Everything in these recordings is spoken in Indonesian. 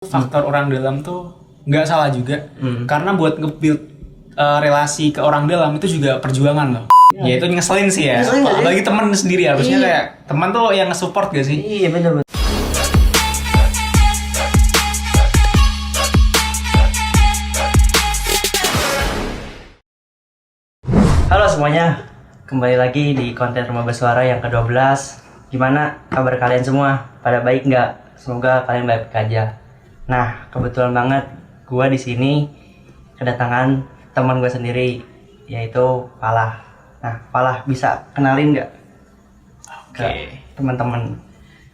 faktor orang dalam tuh nggak salah juga. Karena buat nge-build relasi ke orang dalam itu juga perjuangan loh. Ya itu ngeselin sih ya. Ngeselin gak sih? Apalagi teman sendiri harusnya Iya. kayak teman tuh yang nge-support gak sih? Iya bener. Halo semuanya, kembali lagi di konten Rumah Bersuara yang ke-12. Gimana kabar kalian semua? Pada baik nggak? Semoga kalian baik aja. Nah, kebetulan banget gua di sini kedatangan teman gue sendiri, yaitu Falah. Nah, Falah bisa kenalin nggak ke Oke. teman-teman?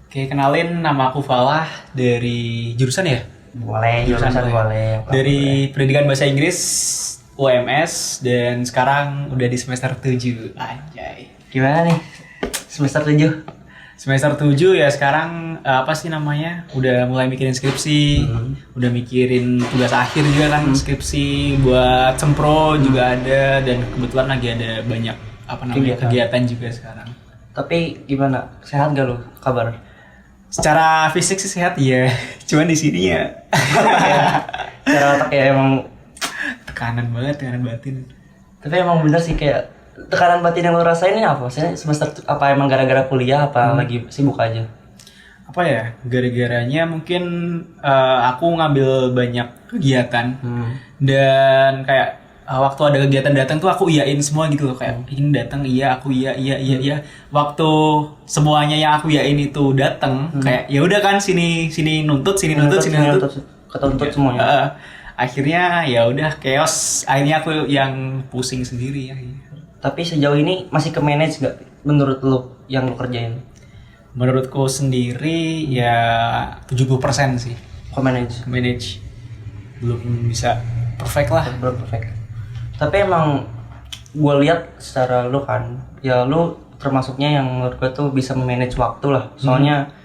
Oke, kenalin, nama aku Falah dari jurusan ya? Boleh, jurusan boleh. apa Dari Pendidikan Bahasa Inggris UMS dan sekarang udah di semester 7. Anjay. Gimana nih? Semester 7? Semester 7 ya sekarang apa sih namanya? Udah mulai mikirin skripsi, udah mikirin tugas akhir juga kan, skripsi buat sempro juga ada, dan kebetulan lagi ada banyak apa namanya kegiatan juga sekarang. Tapi gimana? Sehat gak lu kabar? Secara fisik sih sehat ya, cuman di sini ya Secara otak ya emang. tekanan banget, tekanan batin. Tapi emang bener sih kayak tekanan batin yang lu rasain ini apa? Maksudnya semester apa emang gara-gara kuliah apa lagi sibuk aja? Apa ya, gara-garanya mungkin aku ngambil banyak kegiatan dan kayak waktu ada kegiatan datang tuh aku iyain semua gitu loh, kayak ini datang iya aku iya. Waktu semuanya yang aku iyain itu datang kayak ya udah kan sini nuntut Ketuntut semuanya. Akhirnya ya udah chaos, akhirnya aku yang pusing sendiri ya. Tapi sejauh ini masih ke manage gak menurut lu yang lu kerjain? Menurutku sendiri ya 70% sih Ke manage? manage, belum bisa perfect lah. Belum perfect. Tapi emang gue lihat secara lu kan, ya lu termasuknya yang menurut gue tuh bisa manage waktu lah. Soalnya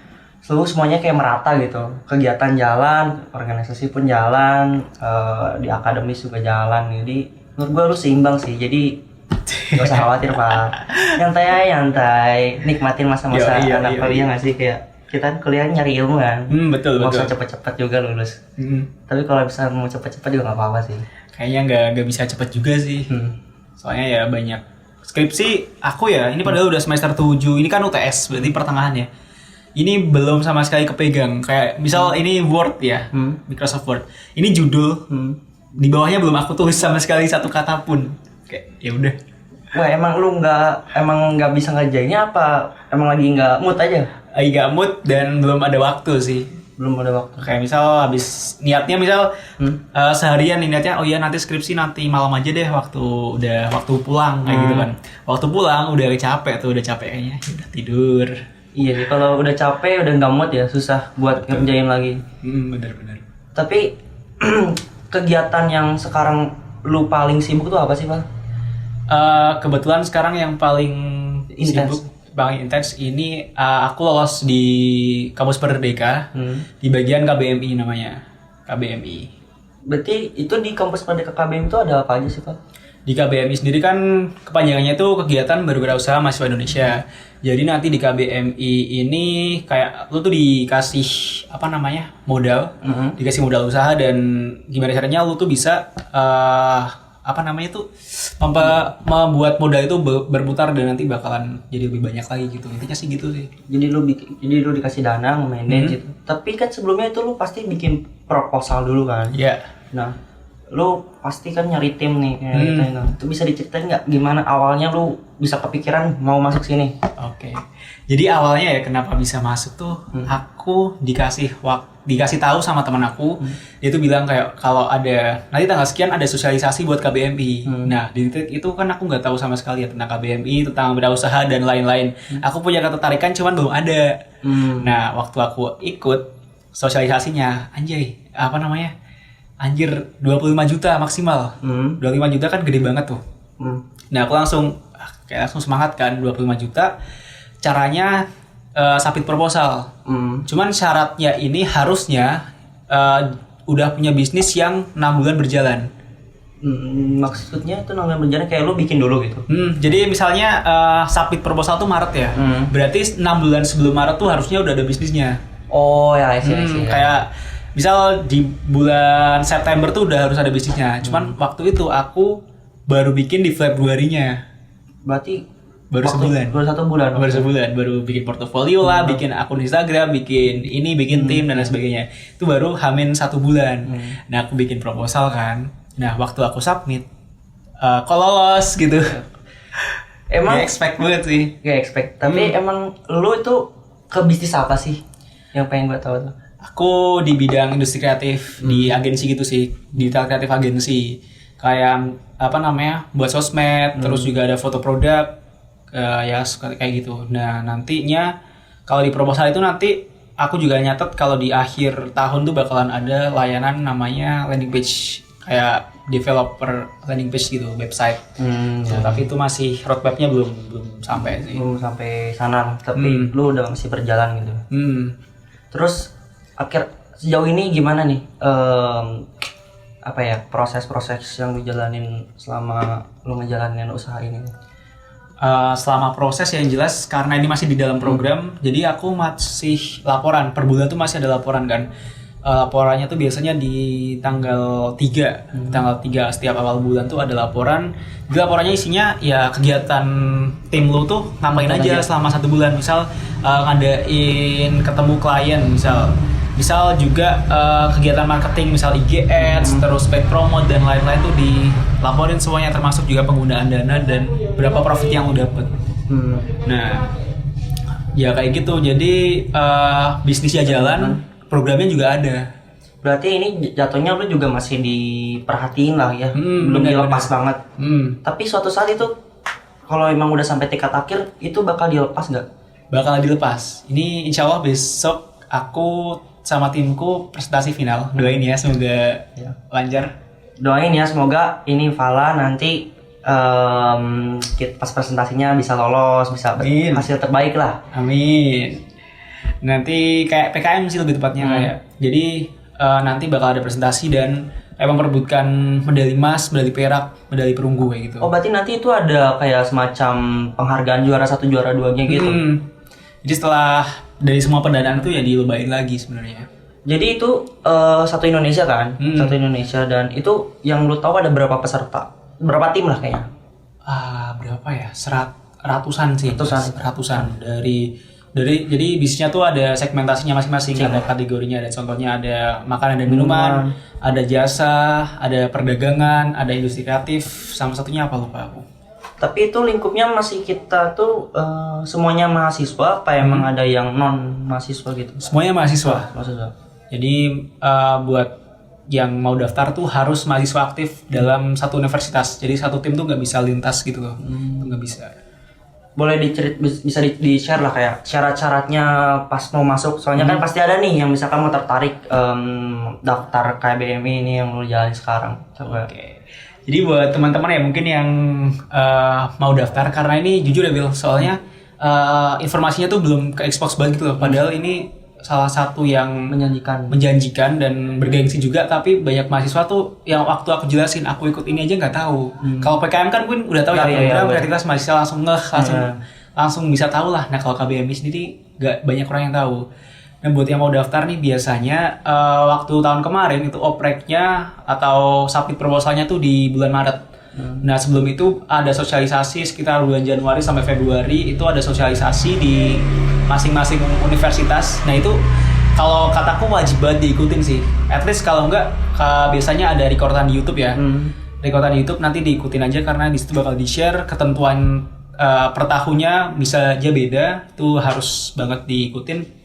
lu semuanya kayak merata gitu. Kegiatan jalan, organisasi pun jalan, di akademis juga jalan. Jadi menurut gue lu seimbang sih. Jadi gak usah khawatir Pak. Nyantai, nikmatin masa-masa Iya, anak kuliah nggak sih, kayak kita kan kuliah nyari ilmu kan. Betul. Nggak usah cepet-cepet juga lulus. Tapi kalau bisa mau cepet-cepet juga nggak apa-apa sih. Kayaknya nggak bisa cepet juga sih. Soalnya ya banyak skripsi aku ya. Ini padahal udah semester 7. Ini kan UTS, berarti pertengahan ya. Ini belum sama sekali kepegang. Kayak misal ini Word ya, Microsoft Word. Ini judul. Di bawahnya belum aku tulis sama sekali satu kata pun. Kayak ya udah. Wah, emang lu nggak bisa ngerjainnya apa? Emang lagi nggak mood aja? Lagi gak mood dan belum ada waktu sih. Belum ada waktu. Kayak misal habis niatnya seharian nih niatnya, oh iya nanti skripsi nanti malam aja deh waktu pulang kayak gitu kan. Waktu pulang udah capek kayaknya, udah tidur. Iya sih, kalau udah capek, udah nggak mood ya susah buat ngerjain lagi. Bener. Tapi kegiatan yang sekarang lu paling sibuk tuh apa sih, Pak? Kebetulan sekarang yang paling paling intens ini aku lolos di Kampus Merdeka di bagian KBMI namanya. KBMI. Berarti itu di kampus Merdeka KBM itu ada apa aja sih, Pak? Di KBMI sendiri kan kepanjangannya itu kegiatan berwirausaha mahasiswa Indonesia. Jadi nanti di KBMI ini kayak lu tuh dikasih modal, dikasih modal usaha, dan gimana caranya lu tuh bisa membuat modal itu berputar dan nanti bakalan jadi lebih banyak lagi gitu. Intinya sih gitu sih. Jadi lu dikasih dana nge-manage gitu. Tapi kan sebelumnya itu lu pasti bikin proposal dulu kan? Iya. Nah, lu pasti kan nyari tim nih kayak gitu. Nah, itu bisa diceritain nggak gimana awalnya lu bisa kepikiran mau masuk sini? Oke. Jadi awalnya ya kenapa bisa masuk tuh, aku dikasih tahu sama teman aku, dia tuh bilang kayak kalau ada nanti tanggal sekian ada sosialisasi buat KBMI. Nah, di titik itu kan aku nggak tahu sama sekali ya tentang KBMI, tentang wirausaha dan lain-lain. Aku punya ketertarikan cuman belum ada. Nah, waktu aku ikut sosialisasinya, anjir 25 juta maksimal. 25 juta kan gede banget tuh. Nah, aku langsung semangat kan, 25 juta. Caranya submit proposal. Cuman syaratnya ini harusnya udah punya bisnis yang 6 bulan berjalan. Maksudnya itu namanya berjalan kayak lu bikin dulu gitu. Jadi misalnya submit proposal tuh Maret ya. Berarti 6 bulan sebelum Maret tuh harusnya udah ada bisnisnya. Oh ya, I see. Kayak misal di bulan September tuh udah harus ada bisnisnya. Cuman waktu itu aku baru bikin di Februarinya. Berarti Baru sebulan. Baru 1 bulan. Baru bikin portofolio lah, bikin akun Instagram, bikin ini, bikin tim dan lain sebagainya. Itu baru hamin 1 bulan. Nah, aku bikin proposal kan. Nah, waktu aku submit, kok lolos gitu. Emang Gak expect banget sih. gak expect. Tapi emang lu itu ke bisnis apa sih? Yang pengen gue tahu tuh. Aku di bidang industri kreatif di agensi gitu sih, digital kreatif agensi. Kayak apa namanya? Buat sosmed, terus juga ada foto produk. Ya suka kayak gitu. Nah, nantinya kalau di proposal itu nanti aku juga nyatet kalau di akhir tahun tuh bakalan ada layanan namanya landing page, kayak developer landing page gitu, website. Nah, tapi itu masih roadmapnya belum sampai sih. Belum sampai sana, tapi lu udah masih berjalan gitu. Terus sejauh ini gimana nih apa ya proses-proses yang lu jalanin selama lu ngejalanin usaha ini? Selama proses yang jelas karena ini masih di dalam program, jadi aku masih laporan per bulan tuh masih ada laporan kan. Laporannya tuh biasanya di tanggal 3 tanggal 3 setiap awal bulan tuh ada laporan. Jadi laporannya isinya ya kegiatan tim lu tuh ngapain aja selama 1 bulan. Misal ngadain ketemu klien, misal juga kegiatan marketing, misal IG ads, terus paid promote dan lain-lain tuh dilaporin semuanya, termasuk juga penggunaan dana dan berapa profit yang lu dapet. Nah, ya kayak gitu. Jadi bisnisnya jalan, programnya juga ada. Berarti ini jatuhnya lu juga masih diperhatiin lah ya, belum dilepas banget. Tapi suatu saat itu kalau emang udah sampai tingkat akhir itu bakal dilepas nggak? Bakal dilepas. Ini insya Allah besok aku sama timku presentasi final. Doain ya semoga lancar. Doain ya semoga ini Fala nanti pas presentasinya bisa lolos, bisa hasil terbaik lah. Amin. Nanti kayak PKM sih lebih tepatnya kayak. Jadi nanti bakal ada presentasi dan memperebutkan medali emas, medali perak, medali perunggu kayak gitu. Oh berarti nanti itu ada kayak semacam penghargaan juara 1, juara 2-nya gitu. Jadi setelah dari semua pendanaan itu ya dilebain lagi sebenarnya. Jadi itu satu Indonesia kan, satu Indonesia, dan itu yang lu tahu ada berapa peserta, berapa tim lah kayaknya? Berapa ya? Ratusan sih. Ratusan dari jadi bisnisnya tuh ada segmentasinya masing-masing, ada kategorinya, ada contohnya ada makanan dan minuman, ada jasa, ada perdagangan, ada industri kreatif, sama satunya apa lupa aku. Tapi itu lingkupnya masih kita tuh semuanya mahasiswa apa emang ada yang non mahasiswa gitu? Semuanya mahasiswa. Jadi buat yang mau daftar tuh harus mahasiswa aktif dalam satu universitas. Jadi satu tim tuh nggak bisa lintas gitu loh, nggak bisa. Boleh bisa di-share lah kayak syarat-syaratnya pas mau masuk. Soalnya kan pasti ada nih yang misalkan mau tertarik daftar KBMI ini yang lu jalani sekarang. Coba. Oke. Jadi buat teman-teman ya mungkin yang mau daftar, karena ini jujur ya Bill, soalnya informasinya tuh belum ke expose banget gitu loh. Padahal ini salah satu yang menjanjikan dan bergengsi juga, tapi banyak mahasiswa tuh yang waktu aku jelasin aku ikut ini aja nggak tahu. Kalau PKM kan pun udah tahu ya program kreativitas mahasiswa langsung langsung bisa tahu lah. Nah kalau KBMI sendiri nggak banyak orang yang tahu. Nah buat yang mau daftar nih biasanya waktu tahun kemarin itu opreknya atau submit proposalnya tuh di bulan Maret. Nah sebelum itu ada sosialisasi sekitar bulan Januari sampai Februari, itu ada sosialisasi di masing-masing universitas. Nah itu kalau kataku wajib banget diikutin sih. At least kalau enggak biasanya ada recordan di YouTube ya. Recordan di YouTube nanti diikutin aja karena di situ bakal di-share ketentuan per tahunnya bisa aja beda. Itu harus banget diikutin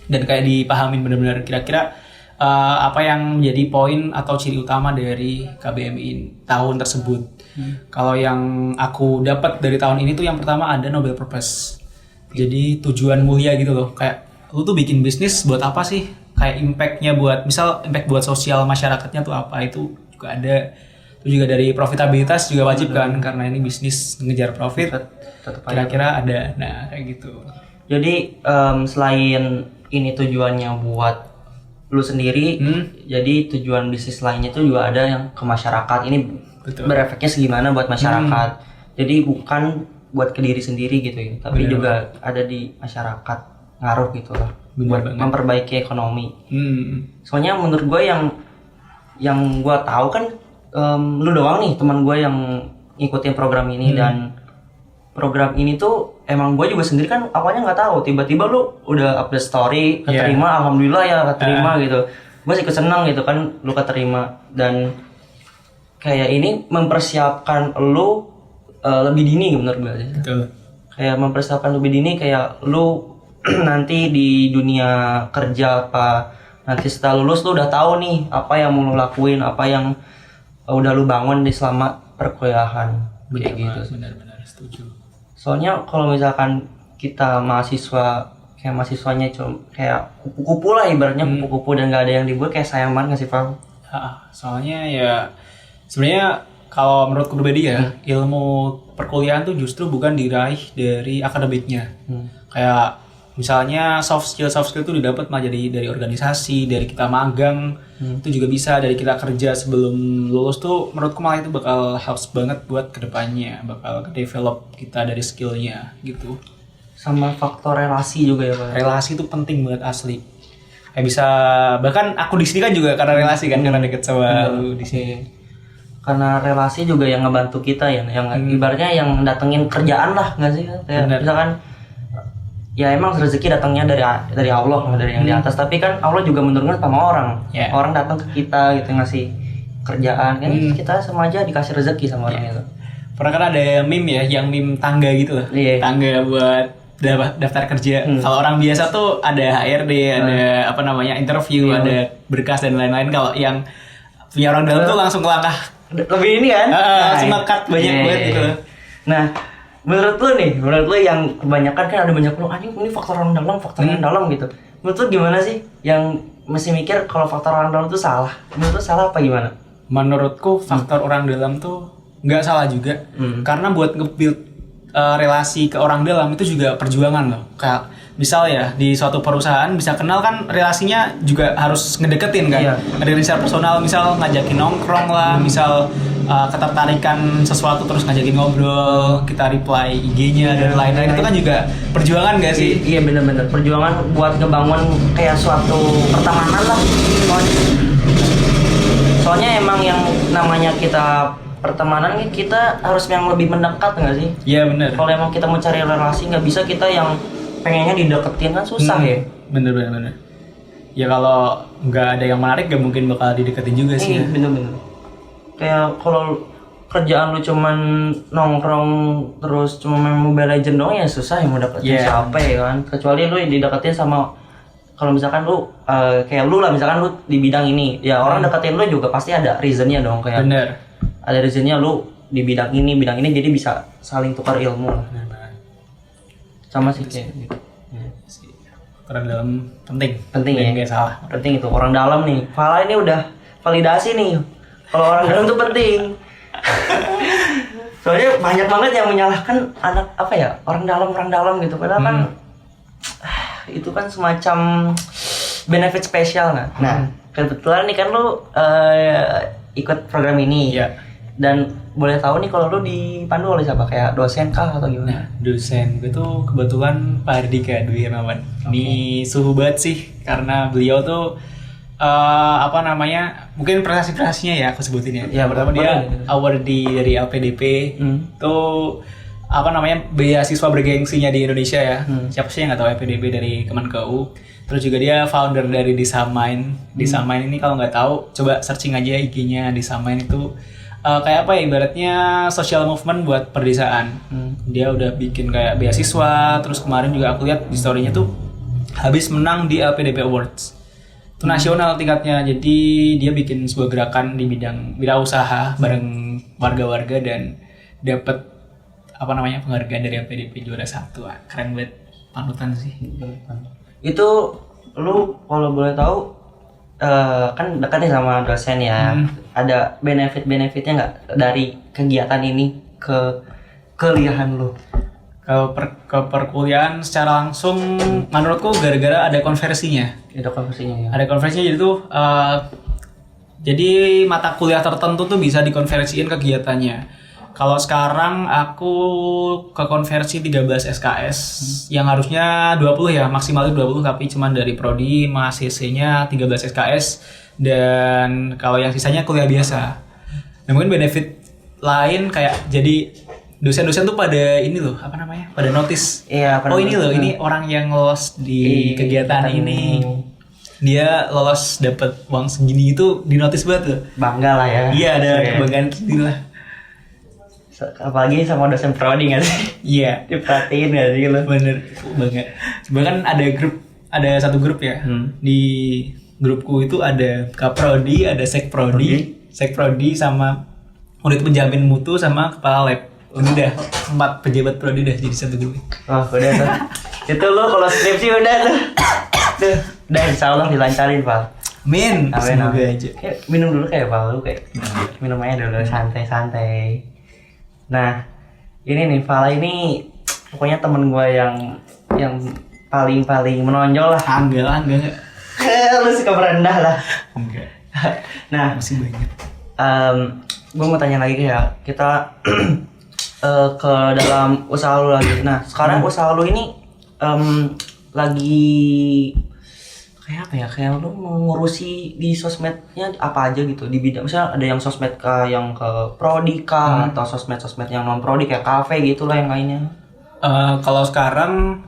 dan kayak dipahamin benar-benar kira-kira apa yang menjadi poin atau ciri utama dari KBMI tahun tersebut. Kalau yang aku dapat dari tahun ini tuh yang pertama ada Noble Purpose. Jadi tujuan mulia gitu loh. Kayak lu tuh bikin bisnis buat apa sih? Kayak impactnya buat, misal impact buat sosial masyarakatnya tuh apa, itu juga ada. Itu juga dari profitabilitas juga wajib kan, karena ini bisnis ngejar profit. Kira-kira ada. Nah kayak gitu. Jadi selain ini tujuannya buat lu sendiri, jadi tujuan bisnis lainnya itu juga ada yang ke masyarakat. Ini berefeknya segimana buat masyarakat. Jadi bukan buat ke diri sendiri gitu ya, tapi juga ada di masyarakat, ngaruh gitu lah. Bener buat banget. memperbaiki ekonomi. Soalnya Soalnya menurut gue yang gue tahu kan lu doang nih teman gue yang ngikutin program ini dan program ini tuh emang gue juga sendiri kan awalnya nggak tahu, tiba-tiba lu udah update story keterima, alhamdulillah ya keterima gitu. Gue sih seneng gitu kan lu keterima, dan kayak ini mempersiapkan lu lebih dini menurut gue. betul. Kayak mempersiapkan lebih dini, kayak lu nanti di dunia kerja apa nanti setelah lulus lu udah tahu nih apa yang mau lu lakuin, apa yang udah lu bangun di selama perkuliahan kayak gitu. Benar-benar setuju. Soalnya kalau misalkan kita mahasiswanya cuma kayak kupu-kupu lah ibaratnya, kupu-kupu dan nggak ada yang dibuat, kayak sayang banget nggak sih, Val? Soalnya ya sebenarnya kalau menurutku pribadi ya, ilmu perkuliahan tuh justru bukan diraih dari akademiknya. Kayak misalnya soft skill tuh didapat malah dari organisasi, dari kita magang, itu juga bisa, dari kita kerja sebelum lulus tuh menurutku malah itu bakal helps banget buat kedepannya, bakal develop kita dari skillnya gitu. Sama faktor relasi juga ya, Pak. Relasi itu penting banget asli. Kayak bisa, bahkan aku di sini kan juga karena relasi kan, karena deket sama lu di sini. Karena relasi juga yang ngebantu kita ya, yang ibaratnya yang datengin kerjaan lah, nggak sih? Kayak Bener. misalkan ya emang rezeki datangnya dari Allah lah, dari yang di atas, tapi kan Allah juga menurunkan sama orang. Yeah. Orang datang ke kita gitu ngasih kerjaan kan, kita sama aja dikasih rezeki sama orang itu. Pernah kan ada meme ya, yang meme tangga gitu loh. Iya. Tangga buat daftar kerja. Kalau orang biasa tuh ada HRD, ada apa namanya, interview, ada berkas dan lain-lain. Kalau yang punya orang dalam tuh langsung kelangkah. Lebih ini kan? Langsung nge-cut banyak banget gitu. Nah, menurut lu yang kebanyakan kan ada banyak lu, ini faktor orang dalam gitu. Menurut lu gimana sih yang mesti mikir kalau faktor orang dalam itu salah? Menurut lu salah apa gimana? Menurutku faktor orang dalam tuh nggak salah juga. Karena buat nge-build relasi ke orang dalam itu juga perjuangan loh. Kayak misal ya di suatu perusahaan bisa kenal kan, relasinya juga harus ngedeketin kan. Iya. Ngedeketin secara personal, misal ngajakin nongkrong lah, misal ketertarikan sesuatu terus ngajakin ngobrol, kita reply IG-nya dan lain-lain, itu kan juga perjuangan gak sih? Iya bener-bener perjuangan buat ngebangun kayak suatu pertemanan lah. Soalnya emang yang namanya kita pertemanan, kita harus yang lebih mendekat nggak sih? Iya bener. Kalau emang kita mau cari relasi, nggak bisa kita yang pengennya dideketin, kan susah ya. Bener. Ya kalau nggak ada yang menarik gak mungkin bakal dideketin juga sih. Iya bener-bener. Kayak kalau kerjaan lu cuman nongkrong terus cuma main Mobile Legend doang, ya susah ya mau dapetin siapa ya kan. Kecuali lu dideketin sama, kalau misalkan lu kayak lu lah, misalkan lu di bidang ini, ya orang deketin lu juga pasti ada reasonnya dong, kayak Bener. ada reasonnya lu di bidang ini, jadi bisa saling tukar ilmu lah. Sama sih kayak gitu. Orang dalam penting Ya. nggak salah. Penting itu orang dalam nih. Fala ini udah validasi nih. Kalau orang dalam tuh penting. Soalnya banyak banget yang menyalahkan anak apa ya, orang dalam gitu. Padahal kan itu kan semacam benefit spesial nah. Nah, kebetulan nih kan lu ikut program ini. Iya. Dan boleh tahu nih kalau lu dipandu oleh siapa? Kayak dosen kah atau gimana? Nah, dosen gue tuh kebetulan Pak Hardika Dwi Hermawan. Ini suhu banget sih, karena beliau tuh apa namanya, mungkin prestasi-prestasinya ya aku sebutin ya. Ya, Pertama dia awardee dari LPDP, tuh apa namanya, beasiswa bergengsinya di Indonesia ya. Siapa sih yang nggak tahu LPDP dari Kemenkeu. Terus juga dia founder dari Disamain. Disamain ini kalau nggak tahu, coba searching aja IG-nya. Disamain itu kayak apa ya, ibaratnya social movement buat perdesaan. Dia udah bikin kayak beasiswa, terus kemarin juga aku lihat di story-nya tuh habis menang di LPDP Awards. Itu nasional tingkatnya. Jadi dia bikin sebuah gerakan di bidang wirausaha bareng warga-warga dan dapat apa namanya, penghargaan dari LPDP juara 1. Keren banget, panutan sih. Itu lu kalau boleh tahu kan dekat nih sama dosen ya. Ada benefit-benefitnya nggak dari kegiatan ini ke kuliahan lu? Kalau ke perkuliahan secara langsung, menurutku gara-gara ada konversinya. Ada konversinya ya. Ada konversinya, jadi tuh jadi mata kuliah tertentu tuh bisa dikonversiin kegiatannya. Kalau sekarang aku ke konversi 13 SKS yang harusnya 20 ya, maksimalnya 20 tapi cuman dari prodi sama CC-nya 13 SKS dan kalau yang sisanya kuliah biasa. Nah, mungkin benefit lain kayak jadi dosen-dosen tuh pada ini loh, apa namanya? Pada notice. Iya, Oh, ini loh, ini orang yang lolos di kegiatan ini. Dia lolos dapat uang segini itu di notice banget loh. Bangga lah ya. Iya, ada kebanggaan sendiri lah. Apalagi sama dosen prodi nggak sih? Iya, Diperhatiin nggak sih lo? bener banget. Bahkan ada satu grup ya. Di grupku itu ada kaprodi, ada sekprodi sama unit penjamin mutu sama kepala lab. Udah 4 pejabat prodi udah jadi satu grup. Oh udah tuh. Itu lo kalau skripsi udah tuh. Udah insya Allah dilancarin Pak. Amin. Semoga aja. Kayak minum dulu kayak Pak, lu kayak minum aja dulu santai-santai. Nah, ini nih Fala ini pokoknya temen gue yang paling menonjol lah. Enggak. Lu suka merendah lah. Enggak. Nah, Masih banyak. Gue mau tanya lagi kayak kita ke dalam usaha lu lagi. Nah, sekarang usaha lu ini lagi kayak apa ya? Kayak lu mengurusi di sosmednya apa aja gitu di bidang. Misalnya ada yang sosmed yang ke prodi atau sosmed yang non prodi kayak kafe gitu lah yang lainnya. Kalau sekarang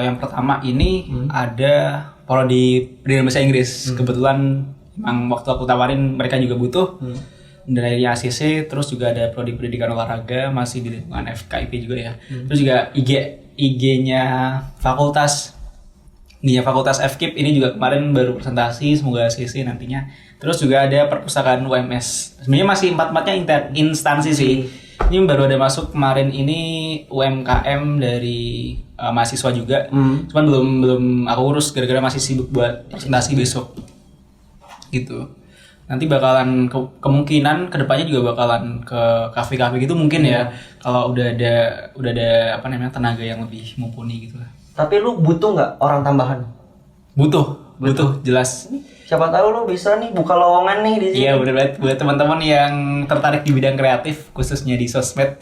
yang pertama ini ada prodi pendidikan bahasa Inggris. Kebetulan emang waktu aku tawarin mereka juga butuh. Dari ACC, terus juga ada prodi pendidikan olahraga masih di lingkungan FKIP juga ya. Terus juga IG-nya fakultas FKIP ini juga kemarin baru presentasi, semoga ACC nantinya. Terus juga ada perpustakaan UMS. Sebenarnya masih 4-4-nya instansi sih. Ini baru ada masuk kemarin ini UMKM dari mahasiswa juga. Cuman belum aku urus gara-gara masih sibuk buat presentasi besok. Gitu. Nanti bakalan kemungkinan kedepannya juga bakalan ke kafe-kafe gitu mungkin ya. Kalau udah ada apa namanya tenaga yang lebih mumpuni gitu lah. Tapi lu butuh nggak orang tambahan? Butuh jelas. Siapa tahu lu bisa nih buka lowongan nih di sini. Iya benar banget buat teman-teman yang tertarik di bidang kreatif khususnya di sosmed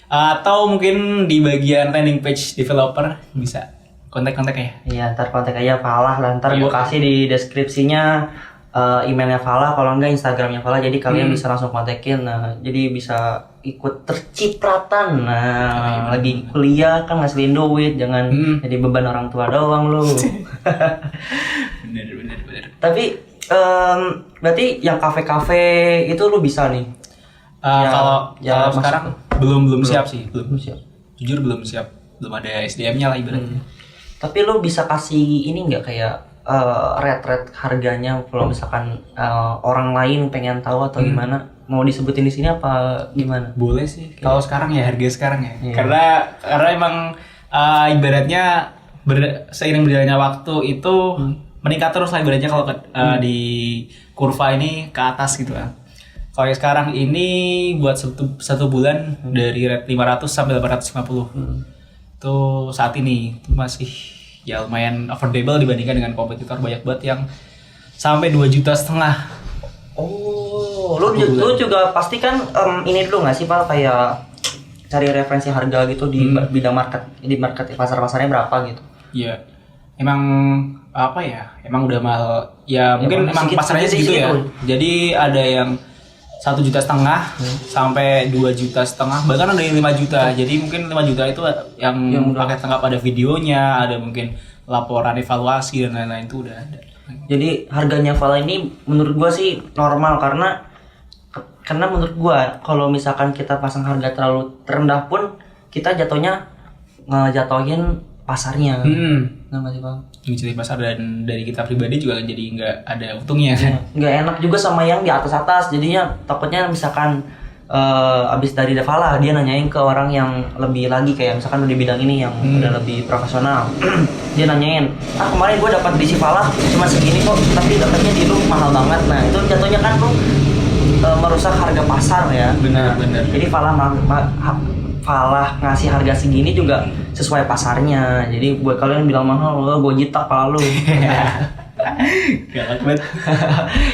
atau mungkin di bagian landing page developer bisa kontak-kontak ya. Iya, ntar kontak aja Falah lah. Ntar gue kasih di deskripsinya emailnya Falah, kalau enggak Instagramnya Falah. Jadi kalian bisa langsung kontakin. Nah, jadi bisa ikut tercipratan. Nah, lagi kuliah kan ngasilin duit, jangan jadi beban orang tua doang lu. Bener. Tapi berarti yang kafe-kafe itu lu bisa nih. Kalau sekarang belum siap sih, belum siap. Jujur belum siap, belum ada SDM-nya lah ibaratnya. Tapi lu bisa kasih ini nggak kayak rate harganya kalau misalkan orang lain pengen tahu atau gimana, mau disebutin di sini apa gimana? Boleh sih. Kalau sekarang ya harga sekarang ya. Karena emang ibaratnya seiring berjalannya waktu itu meningkat terus lah ibaratnya kalau di kurva ini ke atas gitu kan. Kalau sekarang ini buat satu bulan dari rate 500 sampai 850. Itu saat ini itu masih ya lumayan affordable dibandingkan dengan kompetitor banyak banget yang sampai 2,5 juta. Oh, lu juga pasti kan ini dulu nggak sih Pak, kayak cari referensi harga gitu di bidang market pasarnya berapa gitu? Iya, emang apa ya? Emang udah mahal. Ya mungkin emang pasarnya segitu ya. Jadi ada yang 1,5 juta sampai 2,5 juta, bahkan ada yang 5 juta. Jadi mungkin 5 juta itu yang paket lengkap, ada videonya, ada mungkin laporan evaluasi dan lain-lain itu udah ada. Jadi harganya Fala ini menurut gua sih normal karena menurut gua kalau misalkan kita pasang harga terlalu terendah pun kita jatuhnya ngejatohin pasarnya. Nggak sih Bang? Ngecilin pasar dan dari kita pribadi juga jadi nggak ada untungnya. Nggak enak juga sama yang di atas jadinya takutnya misalkan abis dari Fala dia nanyain ke orang yang lebih lagi kayak misalkan di bidang ini yang udah lebih profesional. Dia nanyain, kemarin gue dapat di si Fala cuma segini kok, tapi dapatnya di lu mahal banget. Nah itu jatuhnya kan lu merusak harga pasar ya. Benar. Jadi Falah ngasih harga segini juga sesuai pasarnya. Jadi buat kalian bilang mahal, gue jitak pala lu. Galak banget.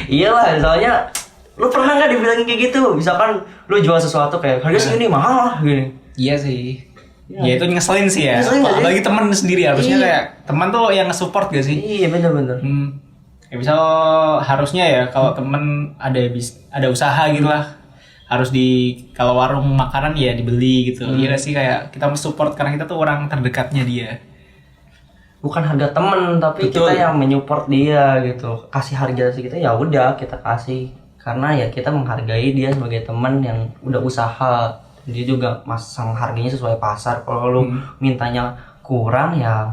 Iyalah, soalnya Lu pernah nggak dibilangin kayak gitu? Misalkan lu jual sesuatu kayak harga segini mahal lah gini. Iya sih. Ya itu ngeselin sih ya. Ngeselin nggak sih? Apalagi teman sendiri harusnya Iya. kayak teman tuh yang nge-support gak sih? Iya bener-bener. Kayak misal harusnya ya kalau temen ada usaha gitu lah, harus kalau warung makanan ya dibeli gitu. Iya gak sih, kayak kita mensupport karena kita tuh orang terdekatnya dia. Bukan harga temen tapi Betul. kita yang menyupport dia gitu. Kasih harga segitu ya udah kita kasih karena ya kita menghargai dia sebagai teman yang udah usaha. Dia juga masang harganya sesuai pasar. Kalau lu mintanya kurang ya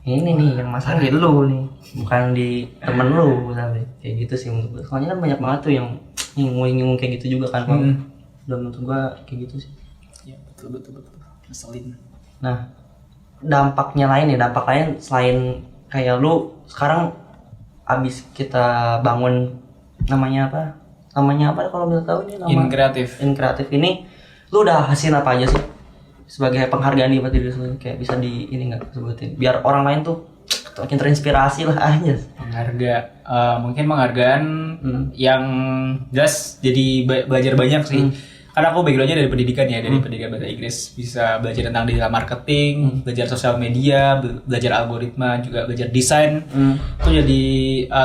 ini nih yang masang di lu nih, bukan di temen lu misalnya. Kayak gitu sih menurut gue. Soalnya kan banyak banget tuh yang nyinggung kayak gitu juga kan. Dan menurut gua kayak gitu sih. Ya betul. Ngeselin. Nah, dampak lain selain kayak lu sekarang abis kita bangun namanya apa kalau bisa tahu ini nama In kreatif ini lu udah hasil apa aja sih sebagai penghargaan nih buat diri lu kayak bisa di ini nggak sebutin biar orang lain tuh makin terinspirasi lah aja. Mungkin penghargaan yang jelas jadi belajar banyak sih. Karena aku backgroundnya dari pendidikan ya, dari pendidikan bahasa Inggris, bisa belajar tentang digital marketing, belajar sosial media, belajar algoritma, juga belajar desain. Itu jadi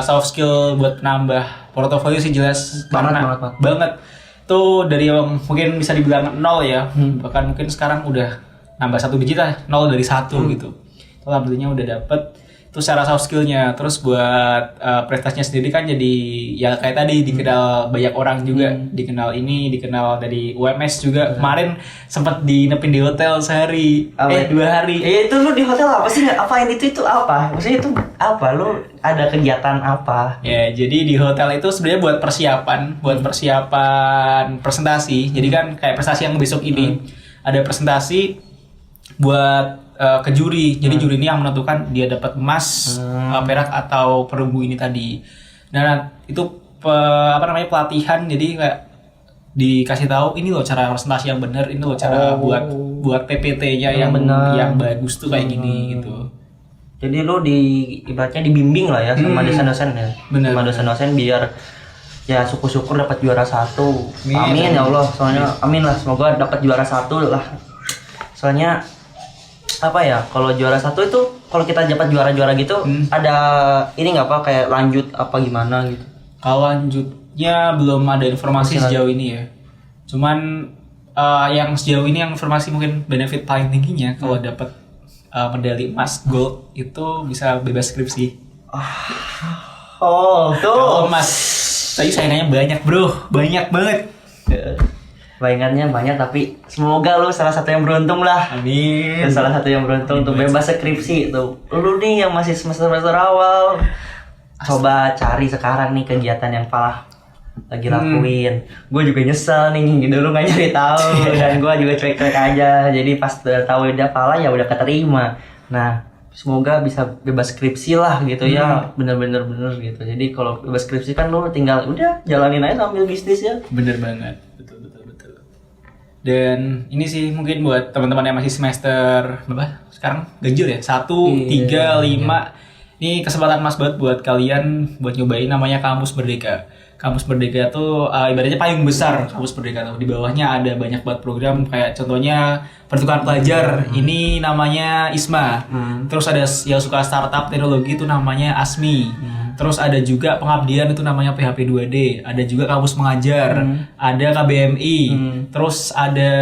soft skill buat nambah portofolio sih jelas. Banget. Itu dari yang mungkin bisa dibilang nol ya, bahkan mungkin sekarang udah nambah 1 digit lah, 0 dari 1 gitu. Itu alhamdulillah udah dapet. Itu secara soft skillnya. Terus buat prestasinya sendiri kan jadi ya kayak tadi dikenal banyak orang juga, dikenal dari UMS juga. Kemarin sempat dinepin di hotel sehari, 2 hari. Itu lu di hotel apa sih? Apain itu apa? Maksudnya itu apa? Lu ada kegiatan apa? Ya, jadi di hotel itu sebenarnya buat persiapan presentasi. Jadi kan kayak presentasi yang besok ini ada presentasi buat ke juri. Jadi juri ini yang menentukan dia dapat emas, perak atau perunggu ini tadi. Nah, itu pelatihan. Jadi kayak dikasih tahu ini loh cara presentasi yang benar, ini loh cara buat PPT-nya yang benar, yang bagus tuh kayak gini gitu. Jadi lo ibaratnya dibimbing lah ya sama dosen-dosen ya. Bener. Sama dosen-dosen biar ya syukur-syukur dapat juara 1. Amin ya Allah. Soalnya amin lah, semoga dapat juara 1 lah. Soalnya apa ya, kalau juara 1 itu kalau kita dapat juara-juara gitu ada ini nggak apa kayak lanjut apa gimana gitu. Kalau lanjutnya belum ada informasi sejauh ini ya. Cuman yang sejauh ini yang informasi mungkin benefit paling tingginya kalau dapat medali emas gold itu bisa bebas skripsi. Oh tuh. Kalau emas tadi saingannya banyak bro, banyak banget. Bayangannya banyak tapi semoga lu salah satu yang beruntung lah. Amin. Salah satu yang beruntung untuk bebas skripsi tuh. Lu nih yang masih semester awal. Coba cari sekarang nih kegiatan yang Falah lagi lakuin. Gue juga nyesel nih dulu nggak nyari tahu dan gue juga cuek-cuek aja. Jadi pas udah tahu udah Falah ya udah keterima. Nah semoga bisa bebas skripsi lah gitu ya, bener gitu. Jadi kalau bebas skripsi kan lu tinggal udah jalanin aja sambil bisnis ya. Bener banget, betul. Dan ini sih mungkin buat teman-teman yang masih semester berapa? Sekarang ganjil ya? 1, 3, 5. Ini kesempatan emas banget buat kalian buat nyobain namanya Kampus Merdeka. Kampus Merdeka tuh ibaratnya paling besar Kampus Merdeka tuh. Di bawahnya ada banyak banget program kayak contohnya pertukaran pelajar. Ini namanya ISMA. Terus ada yang suka startup teknologi itu namanya ASMI. Terus ada juga pengabdian itu namanya PHP 2D. Ada juga kampus mengajar. Ada KBMI. Terus ada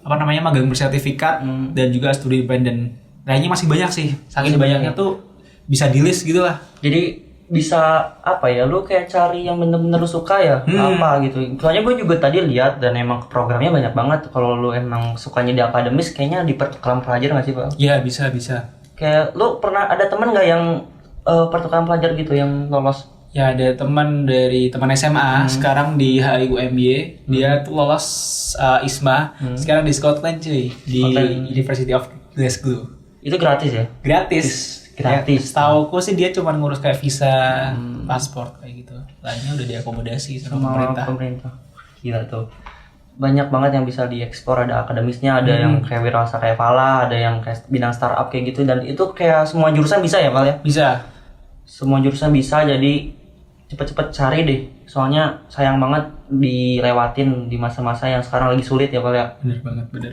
magang bersertifikat dan juga studi independen. Nah ini masih banyak sih. Saking banyaknya tuh bisa di list gitu lah. Jadi bisa apa ya, lu kayak cari yang bener-bener lu suka ya, apa gitu. Soalnya gue juga tadi lihat dan emang programnya banyak banget. Kalau lu emang sukanya di akademis, kayaknya di pertukaran pelajar nggak sih Pak? Iya bisa. Kayak lu pernah ada teman nggak yang pertukaran pelajar gitu yang lolos? Ya ada teman SMA sekarang di HIUMY, dia tuh lolos ISMA, sekarang di Scotland cuy, di University of Glasgow. Itu gratis ya? Gratis. Ya, setauku sih dia cuma ngurus kayak visa, paspor kayak gitu. Lainnya udah diakomodasi sama pemerintah. Gila tuh. Banyak banget yang bisa diekspor, ada akademisnya, ada yang kayak wirausaha kayak Falah, ada yang kayak bidang startup kayak gitu, dan itu kayak semua jurusan bisa ya Val ya? Bisa. Semua jurusan bisa, jadi cepet-cepet cari deh. Soalnya sayang banget dilewatin di masa-masa yang sekarang lagi sulit ya Val ya. Bener banget, bener.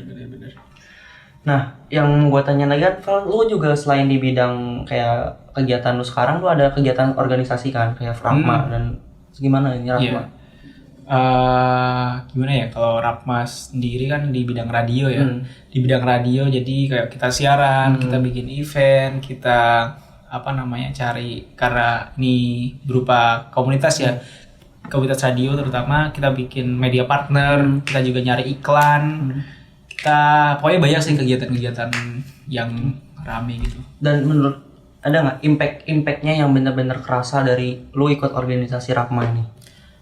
Nah, yang gue tanya lagi kan, Val, lu juga selain di bidang kayak kegiatan lu sekarang, lu ada kegiatan organisasi kan, kayak Fragma dan gimana ini Fragma? Iya. Gimana ya, kalau Rapma sendiri kan di bidang radio ya. Di bidang radio jadi kayak kita siaran, kita bikin event, kita cari, karena ini berupa komunitas ya. Komunitas radio terutama kita bikin media partner, kita juga nyari iklan. Kita pokoknya banyak sih kegiatan-kegiatan yang rame gitu. Dan menurut ada nggak impactnya yang benar-benar kerasa dari lu ikut organisasi Rapma ini?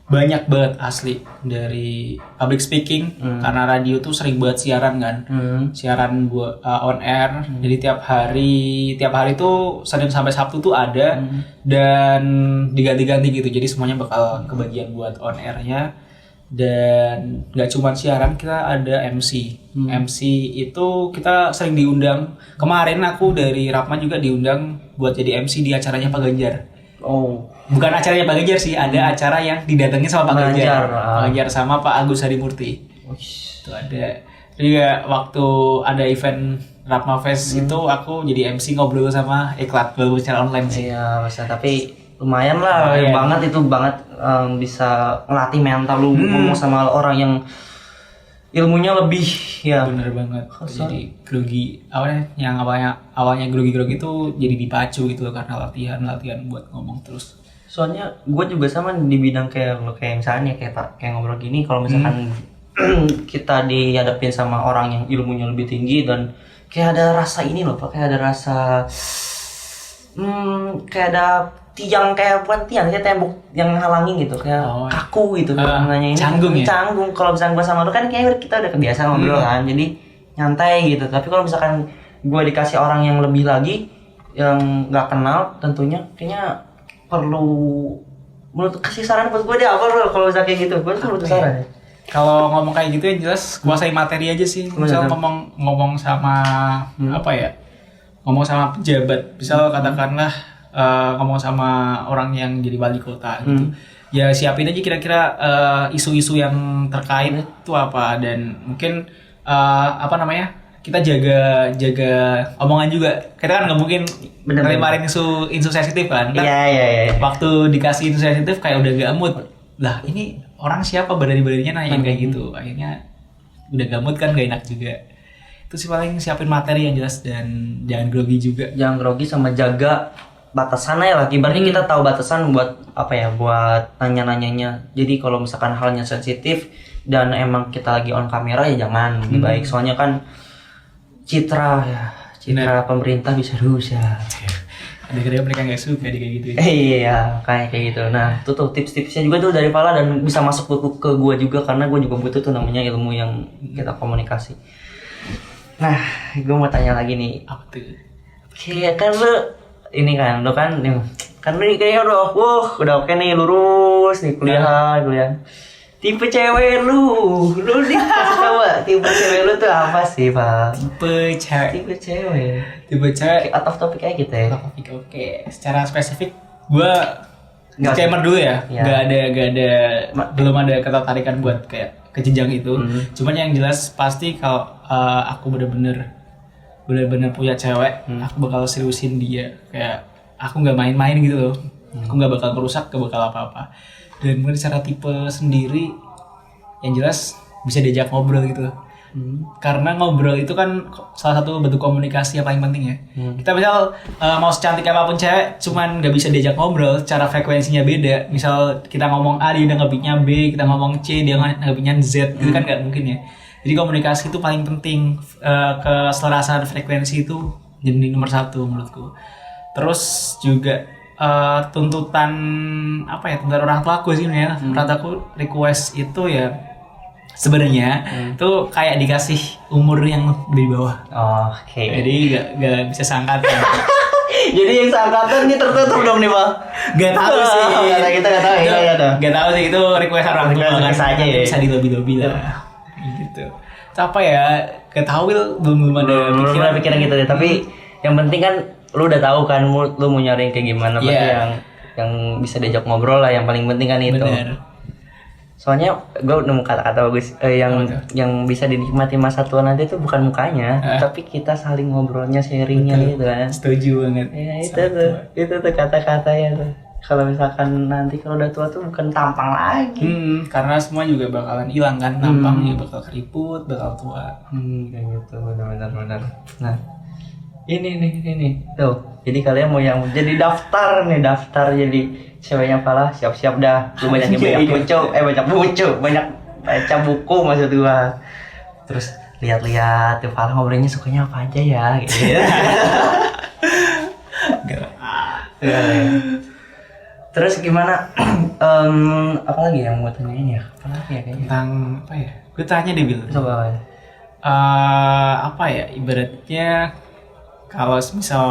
Banyak banget asli, dari public speaking, karena radio tuh sering buat siaran kan, siaran buat on air. Jadi tiap hari tuh Senin sampai Sabtu tuh ada, dan diganti-ganti gitu. Jadi semuanya bakal kebagian buat on airnya. Dan nggak cuma siaran, kita ada MC. MC itu kita sering diundang. Kemarin aku dari Rapma juga diundang buat jadi MC di acaranya Pak Ganjar. Oh, Bukan acaranya Pak Ganjar sih, ada acara yang didatengin sama Pak Ganjar. Pak ah. Ganjar sama Pak Agus Harimurti. Itu ada. Juga waktu ada event Rapma Fest itu aku jadi MC ngobrol sama Iklat baru secara online sih. iya, masa tapi lumayan lah, banget itu banget bisa ngelatih mental lu ngomong sama orang yang ilmunya lebih ya. Bener banget. Jadi grogi awalnya grogi itu jadi dipacu gitu loh, karena latihan buat ngomong terus. Soalnya gue juga sama di bidang kayak misalnya kayak ngobrol gini, kalau misalkan kita dihadapin sama orang yang ilmunya lebih tinggi dan kayak ada rasa ini loh, kayak ada rasa kayak ada tiang, kayak bukan tiang, kayak tembok yang halangin gitu, kayak kaku gitu. Nanya ini canggung ya? Canggung. Kalau misalkan gue sama lu kan kayak kita udah kebiasaan ngobrol kan, jadi nyantai gitu. Tapi kalau misalkan gue dikasih orang yang lebih lagi, yang nggak kenal, tentunya kayaknya perlu menurut kasih saran buat gue dia apa loh kalau misalnya kayak gitu. Gue tuh butuh saran ya. Kalau ngomong kayak gitu yang jelas kuasai materi aja sih. Misal ngomong sama ngomong sama pejabat, misal katakanlah ngomong sama orang yang jadi wali kota gitu. Ya siapin aja kira-kira isu-isu yang terkait itu apa, dan mungkin kita jaga omongan juga. Kita kan nggak mungkin ngelemparin isu sensitif kan. Iya. Waktu dikasih isu sensitif kayak udah gak mood. Lah ini orang siapa berani-beraninya nanyain kayak gitu. Akhirnya udah gak mood kan, gak enak juga. Itu sih paling siapin materi yang jelas dan jangan grogi juga. Jangan grogi sama jaga batasannya lah. Ibaratnya kita tahu batasan buat buat nanya-nanyanya. Jadi kalau misalkan halnya sensitif dan emang kita lagi on kamera ya jangan, lebih baik. Soalnya kan citra pemerintah bisa rusak. Kadang-kadang mereka nggak suka kayak gitu. Iya, kayak gitu. Nah, itu tuh tips-tipsnya juga tuh dari Fala dan bisa masuk ke gue juga, karena gue juga butuh tuh namanya ilmu yang kita komunikasi. Nah, gue mau tanya lagi nih. Apa tuh? Kayak kan lu ini kan, lu kan lu kayaknya udah oke nih, lurus nih kuliah. Tipe cewek lu dikasih tahu tipe cewek lu tuh apa sih, Pak? Tipe cewek Out of topic aja gitu ya. Oke. Secara spesifik gue disclaimer dulu ya. Belum ada ketertarikan buat kayak ke jenjang itu. Cuman yang jelas pasti kalau aku bener-bener punya cewek, aku bakal seriusin dia. Kayak aku nggak main-main gitu loh. Aku nggak bakal merusak, nggak bakal apa-apa. Dan mungkin secara tipe sendiri yang jelas bisa diajak ngobrol gitu. Karena ngobrol itu kan salah satu bentuk komunikasi yang paling penting ya. Kita misal mau secantik apapun cewek, cuman nggak bisa diajak ngobrol, cara frekuensinya beda. Misal kita ngomong A, dia nganggapinnya B, kita ngomong C, dia nganggapinnya Z, itu kan nggak mungkin ya. Jadi komunikasi itu paling penting, keselarasan frekuensi itu jadi nomor satu menurutku. Terus juga tuntutan orang tua aku sih sebenarnya. Orang tua aku request itu ya sebenarnya tuh kayak dikasih umur yang lebih bawah. Oke. Jadi gak bisa seangkatan. Jadi yang seangkatan ini tertutup dong nih, Bang. Gak tahu sih. Kita gak tahu ya. Gak tahu sih, itu request orang tua kan. Saja ya. Bisa di lobby lah. Gitu. Apa ya? Gak tahu, belum ada pikiran gitu deh. Tapi yang penting kan lu udah tahu kan lu mau nyari kayak gimana, berarti yang yang bisa diajak ngobrol lah, yang paling penting kan itu. Bener. Soalnya gue nemu kata-kata bagus yang bisa dinikmati masa tua nanti itu bukan mukanya, tapi kita saling ngobrolnya, sharingnya gitu kan. Setuju banget. Ya itu tuh kata-katanya tuh. Kalau misalkan nanti kalau udah tua tuh bukan tampang lagi. Karena semua juga bakalan hilang kan, tampangnya bakal keriput, bakal tua. Kayak gitu, benar. Nah, ini tuh. Jadi kalian mau yang jadi daftar jadi ceweknya Falah, siap-siap dah. Lu banyak banyak baca buku maksud gua. Terus lihat-lihat tuh Falah ngobrolnya sukanya apa aja ya gitu. Terus gimana? Apa lagi yang mau tanyain ya? Apa lagi ya kayaknya? Tentang apa ya? Gue tanya deh Bil. Coba. Apa ya ibaratnya kalau misal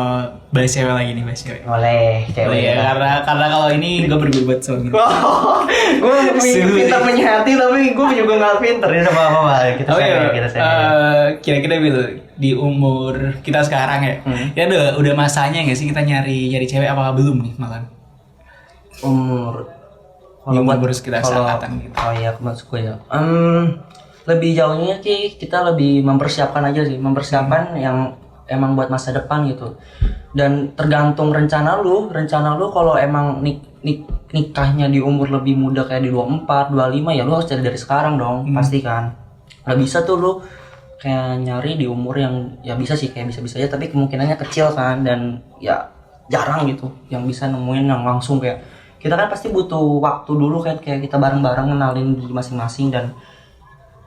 bahas cewek lagi nih, bahas cewek. Boleh, cewek. Ya, karena kalau ini gue berbuat soal gitu. Gue pintar menyihati tapi gue juga nggak pintar ya sama apa kita kira-kira Bil, di umur kita sekarang ya, ya udah masanya nggak sih kita nyari cewek apa belum nih malah? Umur kalau buat kita saatan gitu. Oh iya, maksud gue ya. Lebih jauhnya sih kita lebih mempersiapkan aja sih, mempersiapkan yang emang buat masa depan gitu. Dan tergantung rencana lu kalau emang nikahnya di umur lebih muda kayak di 24, 25 ya lu harus cari dari sekarang dong, pasti kan. Nggak bisa tuh lu kayak nyari di umur yang ya bisa sih kayak bisa-bisa aja tapi kemungkinannya kecil kan, dan ya jarang gitu yang bisa nemuin yang langsung kayak kita kan pasti butuh waktu dulu kayak kita bareng-bareng kenalin diri masing-masing. Dan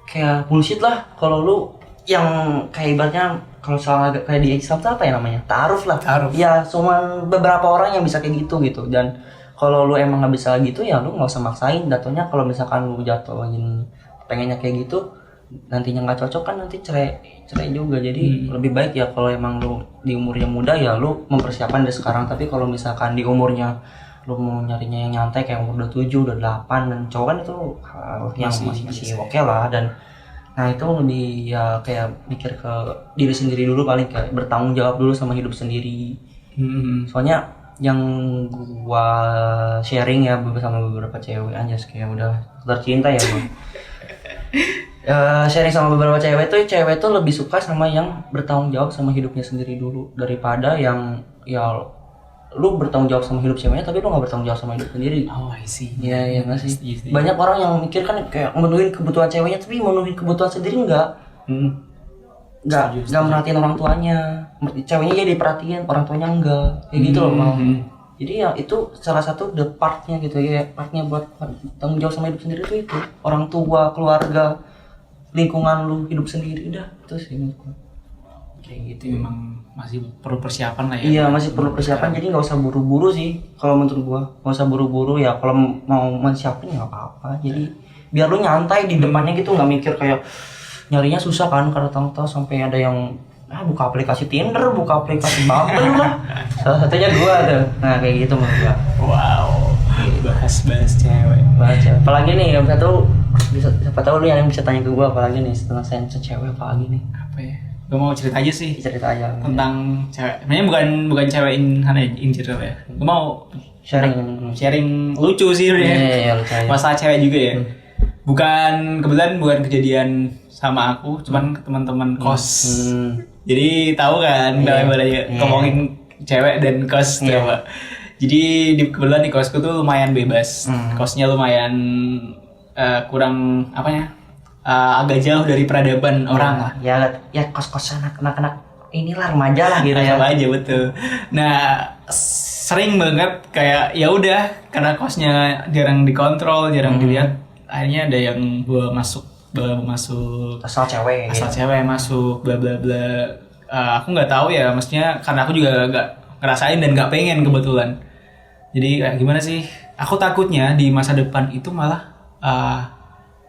kayak bullshit lah kalau lu yang kayak ibaratnya kalau soal kayak di Islam tuh apa ya namanya? Ta'aruf lah. Ya cuma beberapa orang yang bisa kayak gitu. Dan kalau lu emang nggak bisa gitu ya lu nggak usah maksain. Datonya kalau misalkan lu jatuhin pengennya kayak gitu nantinya nggak cocok kan nanti cerai juga. Jadi lebih baik ya kalau emang lu di umurnya muda ya lu mempersiapkan dari sekarang. Tapi kalau misalkan di umurnya lu mau nyarinya yang nyantai kayak umur 27, udah 8 dan cowok kan itu yang masih oke lah. Dan nah itu lebih ya kayak mikir ke diri sendiri dulu, paling kayak bertanggung jawab dulu sama hidup sendiri. Soalnya yang gua sharing ya sama beberapa cewek aja kayak udah tercinta ya gua. Sharing sama beberapa cewek tuh lebih suka sama yang bertanggung jawab sama hidupnya sendiri dulu daripada yang ya lu bertanggung jawab sama hidup ceweknya tapi lu nggak bertanggung jawab sama hidup sendiri. Oh I see. Iya nggak sih. Banyak orang yang mikir kan kayak memenuhi kebutuhan ceweknya tapi memenuhi kebutuhan sendiri nggak merhatiin orang tuanya. Ceweknya jadi perhatiin, orang tuanya enggak kayak gitu loh. Jadi ya itu salah satu the partnya gitu ya, partnya buat tanggung jawab sama hidup sendiri itu orang tua, keluarga, lingkungan lu, hidup sendiri, udah itu sih menurutku. Kayak gitu memang masih perlu persiapan lah ya. Iya masih perlu persiapan, jadi nggak usah buru-buru sih kalau menurut gua. Nggak usah buru-buru ya, kalau mau mensiapin nggak apa-apa. Jadi biar lu nyantai di depannya gitu, nggak mikir kayak nyarinya susah kan karena tahu sampai ada yang buka aplikasi Tinder, buka aplikasi Bumble lah. Salah satunya gua tuh. Nah kayak gitu menurut gua. Wow. Bahas cewek. Apalagi nih yang satu bisa, siapa tahu lu yang bisa tanya ke gua apalagi nih setelah saya cewek apalagi nih. Apa ya? Gue mau cerita aja sih. Cerita aja. Tentang cewek. Sebenarnya bukan cewek in general ya. Gue mau sharing lucu sih udah. Iya, lucu aja. Masalah cewek juga ya. Kebetulan bukan kejadian sama aku, cuman ke teman-teman kos. Jadi tahu kan balanya ngomongin cewek dan kos tuh, Pak. Jadi kebetulan di kosku tuh lumayan bebas. Kosnya lumayan kurang agak jauh dari peradaban orang lah. Ya kos-kosan anak-anak inilah remaja lah gitu ya. Remaja betul. Nah, sering banget kayak ya udah karena kosnya jarang dikontrol, jarang dilihat, akhirnya ada yang bawa masuk asal cewek masuk bla bla bla. Aku nggak tahu ya, maksudnya karena aku juga nggak ngerasain dan nggak pengen kebetulan. Jadi gimana sih? Aku takutnya di masa depan itu malah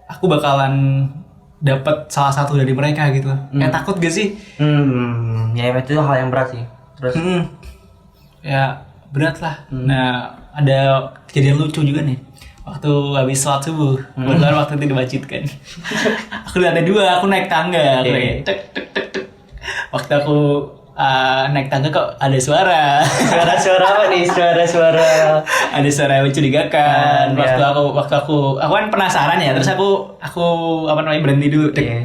aku bakalan dapat salah satu dari mereka gitu. Kayak takut gak sih? Ya itu hal yang berat sih. Terus ya berat lah. Nah ada kejadian lucu juga nih. Waktu habis sholat subuh, kebetulan waktu itu dibacidkan. Aku ada 2, aku naik tangga, aku tek. Waktu aku naik tangga kok ada suara. Suara-suara apa nih? Suara-suara. Ada suara yang mencurigakan. Ya. Waktu aku kan penasaran ya. Terus aku apa namanya berhenti dulu. Dek, Iya.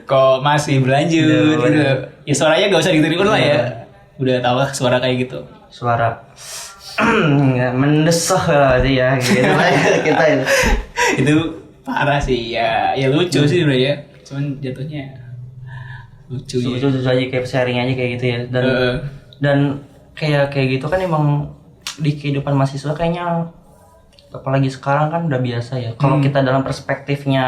kok masih berlanjut Iya, gitu. Ya suaranya gak usah ditiru lah ya. Iya. Udah tahu lah suara kayak gitu. Suara mendesah lah sih ya gitu lah ya, kita itu. Itu parah sih ya. Ya lucu sih sebenarnya. Cuman jatuhnya lucu ya. Lucu aja kayak sharing aja kayak gitu ya. Dan kayak gitu kan emang di kehidupan mahasiswa kayaknya, apalagi sekarang kan udah biasa ya. Kalau kita dalam perspektifnya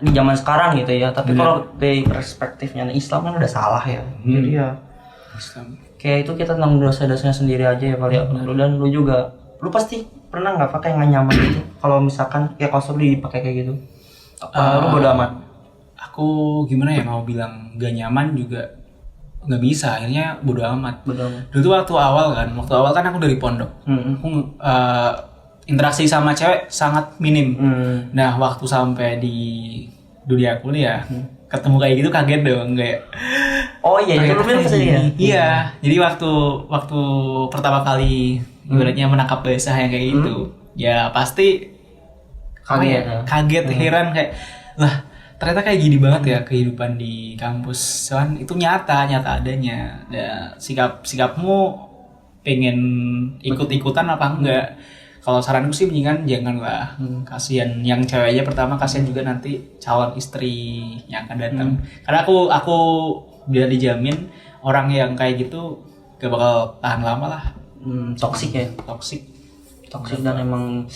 di zaman sekarang gitu ya, tapi kalau dari perspektifnya Islam kan udah salah ya. Jadi ya kayak itu kita tanggung dosa-dosanya sendiri aja ya kali ya. Dan lu juga, lu pasti pernah nggak pakai nggak nyaman gitu? Kalau misalkan ya kosong dipakai kayak gitu, apa lu bodo amat? Aku gimana ya, mau bilang gak nyaman juga nggak bisa, akhirnya bodo amat. Dulu tuh waktu awal kan aku dari pondok. Aku interaksi sama cewek sangat minim. Nah waktu sampai di dunia kuliah ketemu kayak gitu kaget dong, kayak Oh iya, itu lu kesini ya? Iya, jadi waktu pertama kali ibaratnya menangkap basah yang kayak gitu, ya pasti kaget, heran kayak lah ternyata kayak gini banget ya kehidupan di kampus. Soalnya itu nyata adanya. Dan sikapmu pengen ikut-ikutan apa enggak? Kalau saranku sih mendingan janganlah. Kasihan yang ceweknya pertama, kasihan juga nanti calon istri yang akan datang. Karena aku udah dijamin orang yang kayak gitu gak bakal tahan lama lah. Toksik ya. Toksik Dan emang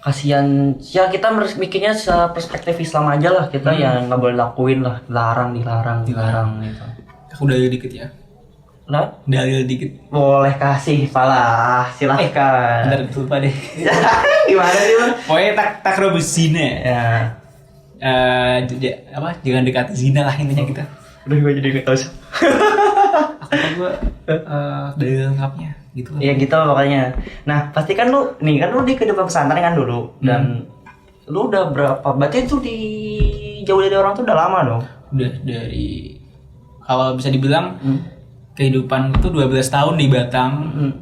kasihan ya, kita mikirnya secara perspektif Islam aja lah, kita yang nggak boleh lakuin lah, dilarang gitu. Aku dalil dikit ya. Nah, Dalil dikit. boleh kasih pala, silahkan. Bentar, lupa deh. Gimana sih Bang? Pokoknya takrobus zina. Ya, Jangan dekati zina lah intinya kita. udah gue jadi nggak tahu sih. Aku dalil lengkapnya gitu lah. Iya gitu pokoknya. Nah pasti kan lu di kehidupan pesantren kan dulu, dan lu udah berapa? Berarti itu jauh dari orang tuh udah lama dong. Udah dari, kalau bisa dibilang kehidupan itu 12 tahun di Batam,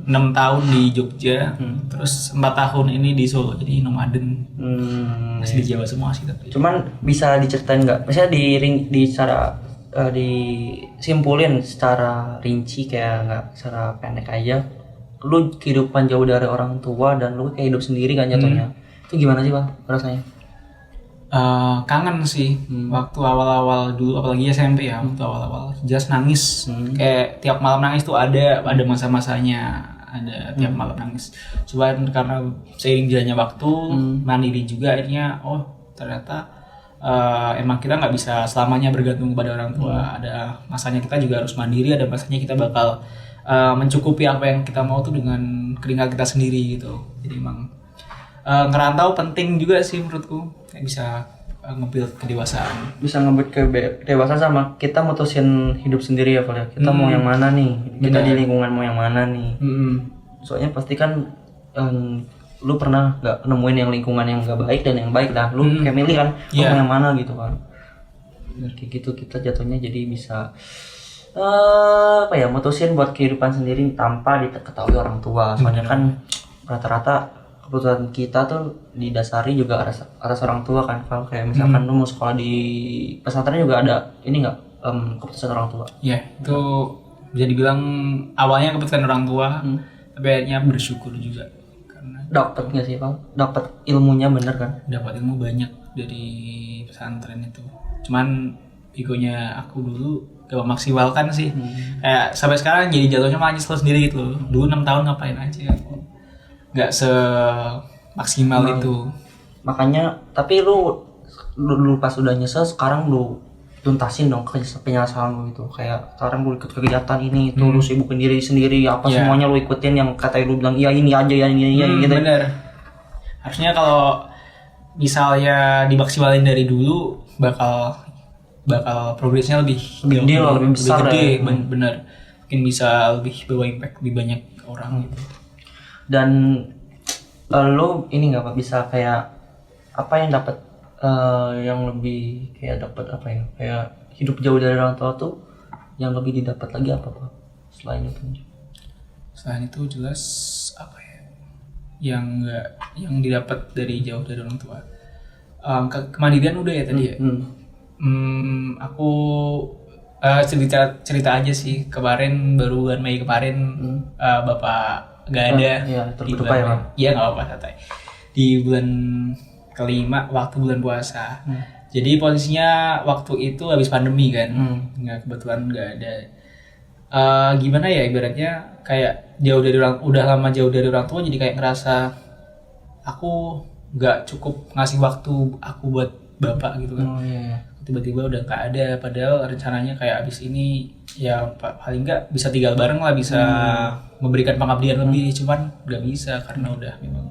6 tahun di Jogja, terus 4 tahun ini di Solo, jadi nomaden. Masih di Jawa semua sih tapi. Cuman bisa diceritain nggak? Misalnya disimpulin secara rinci, kayak nggak secara pendek aja. Lu kehidupan jauh dari orang tua dan lu kayak hidup sendiri kan jatuhnya. Itu gimana sih Bang rasanya? Kangen sih waktu awal-awal dulu, apalagi SMP ya, waktu awal-awal jelas nangis. Kayak tiap malam nangis tuh ada masa-masanya, ada tiap malam nangis. Cuman karena seiring jalannya waktu, mandiri juga akhirnya, ternyata emang kita nggak bisa selamanya bergantung kepada orang tua. Ada masanya kita juga harus mandiri, ada masanya kita bakal mencukupi apa yang kita mau tuh dengan keringat kita sendiri gitu. Jadi emang ngerantau penting juga sih menurutku, kayak bisa nge-build kedewasaan. Bisa nge-build kedewasaan sama kita mutusin hidup sendiri ya Pak ya. Kita mau yang mana nih? Kita di lingkungan mau yang mana nih? Soalnya pasti kan lu pernah nggak nemuin yang lingkungan yang nggak baik dan yang baik dah. Lu kayak milih kan, lu mau yang mana gitu kan. Kayak gitu kita jatuhnya jadi bisa mutusin buat kehidupan sendiri tanpa diketahui orang tua. Soalnya kan rata-rata keputusan kita tuh didasari juga atas orang tua kan. Kalau kayak misalkan lu mau sekolah di pesantren juga ada ini nggak keputusan orang tua? Iya, itu bisa dibilang awalnya keputusan orang tua, tapi akhirnya bersyukur juga karena dapat nggak sih Pak? Dapat ilmunya bener kan? dapat ilmu banyak dari pesantren itu. Cuman egonya aku dulu gak memaksimalkan sih. Kayak sampai sekarang jadi jatuhnya malah nyesel sendiri gitu loh. Dulu 6 tahun ngapain aja, gak semaksimal itu. Makanya tapi lu pas udah nyesel, sekarang lu tuntasin dong penyesalan lu itu. Kayak sekarang lu ikut kegiatan ini itu, lu sibukin diri sendiri, semuanya lu ikutin yang kata lu bilang iya ini aja ya ini gitu. Bener. Harusnya kalau misalnya dimaksimalin dari dulu bakal progresnya lebih besar gede, ya. Bener. Mungkin bisa lebih bawa impact lebih banyak orang gitu. Dan lo ini nggak Pak, bisa kayak apa yang dapat yang lebih kayak dapat apa ya, kayak hidup jauh dari orang tua tuh Yang lebih didapat lagi apa Pak? Selain itu? Selain itu jelas apa ya? Yang enggak yang didapat dari jauh dari orang tua. Kemandirian udah ya tadi ya. Aku cerita aja sih, kemarin baru bulan Mei kemarin bapak gak ada. Iya, di terlupa ya, Bang. Iya nggak apa-apa, santai. Di bulan kelima waktu bulan puasa. Jadi posisinya waktu itu habis pandemi kan, nggak, kebetulan nggak ada. Gimana ya, ibaratnya kayak udah lama jauh dari orang tua, jadi kayak ngerasa aku nggak cukup ngasih waktu aku buat bapak gitu kan. Iya. Tiba-tiba udah nggak ada, padahal rencananya kayak abis ini ya paling nggak bisa tinggal bareng lah, bisa memberikan pengabdian lebih, cuman nggak bisa karena udah memang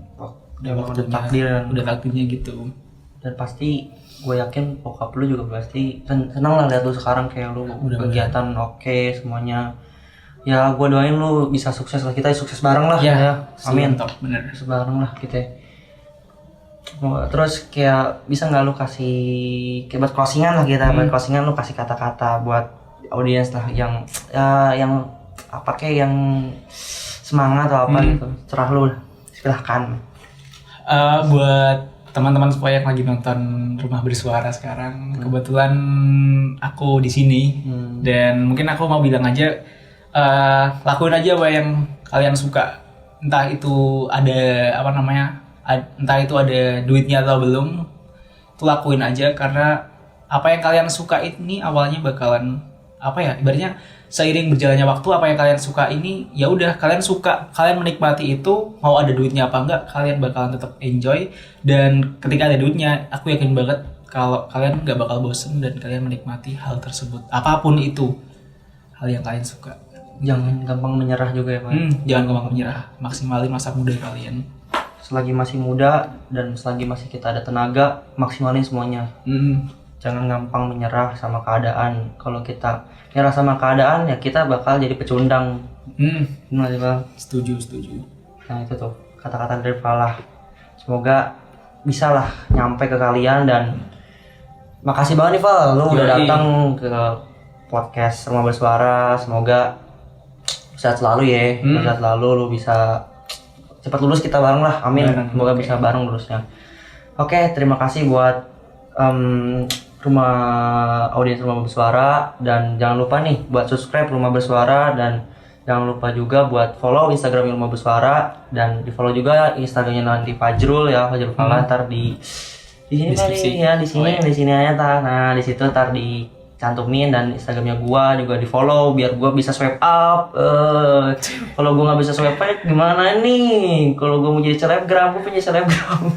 udah waktunya, udah takdirnya gitu. Dan pasti gue yakin bokap lu juga pasti senang lah lihat lu sekarang kayak lu kegiatan oke semuanya. Ya gue doain lu bisa sukses lah, kita sukses bareng lah ya. Amin. Top, bener. Sukses bareng lah kita. Terus kayak bisa nggak lu kasih kayak buat closingan lah kita, buat closingan lu kasih kata-kata buat audiens lah yang yang apa kayak yang semangat atau apa gitu. Cerah lu, silahkan. Buat teman-teman semua yang lagi nonton Rumah Bersuara sekarang, kebetulan aku di sini dan mungkin aku mau bilang aja, lakuin aja apa yang kalian suka, entah itu ada entah itu ada duitnya atau belum, itu lakuin aja, karena apa yang kalian suka ini awalnya bakalan ibaratnya seiring berjalannya waktu, apa yang kalian suka ini ya udah kalian suka, kalian menikmati itu, mau ada duitnya apa enggak kalian bakalan tetap enjoy, dan ketika ada duitnya aku yakin banget kalau kalian nggak bakal bosen dan kalian menikmati hal tersebut, apapun itu hal yang kalian suka. Jangan gampang menyerah juga ya Pak. Jangan gampang menyerah, maksimalin masa muda kalian. Selagi masih muda dan selagi masih kita ada tenaga, maksimalin semuanya. Jangan gampang menyerah sama keadaan. Kalau kita nyerah sama keadaan ya kita bakal jadi pecundang. Benar sih Bang? Setuju. Nah itu tuh kata-kata dari Falah. Semoga bisa lah nyampe ke kalian, dan makasih banget nih Fal, lu udah datang ke podcast Rumah Bersuara. Semoga sehat selalu ya, sehat selalu, lu bisa cepat lulus, kita bareng lah, amin. Semoga bisa bareng lulusnya. Oke, terima kasih buat audiens Rumah Bersuara, dan jangan lupa nih buat subscribe Rumah Bersuara, dan jangan lupa juga buat follow Instagram Rumah Bersuara, dan di follow juga Instagramnya nanti Fajrul ya, Fajrul Falah, ntar di sini tadi ya, di sini aja tar. Nah di situ ntar dicantumin, dan Instagramnya gua juga di follow biar gua bisa swipe up. Kalau gua nggak bisa swipe up gimana nih? Kalau gua mau jadi selebgram, gua punya selebgram.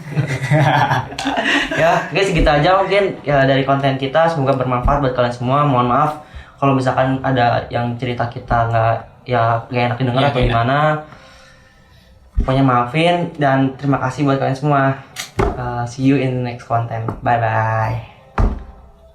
Ya guys, segitu aja mungkin ya dari konten kita, semoga bermanfaat buat kalian semua. Mohon maaf kalau misalkan ada yang cerita kita nggak enak didengar atau gimana. Pokoknya maafin, dan terima kasih buat kalian semua. See you in the next content. Bye bye.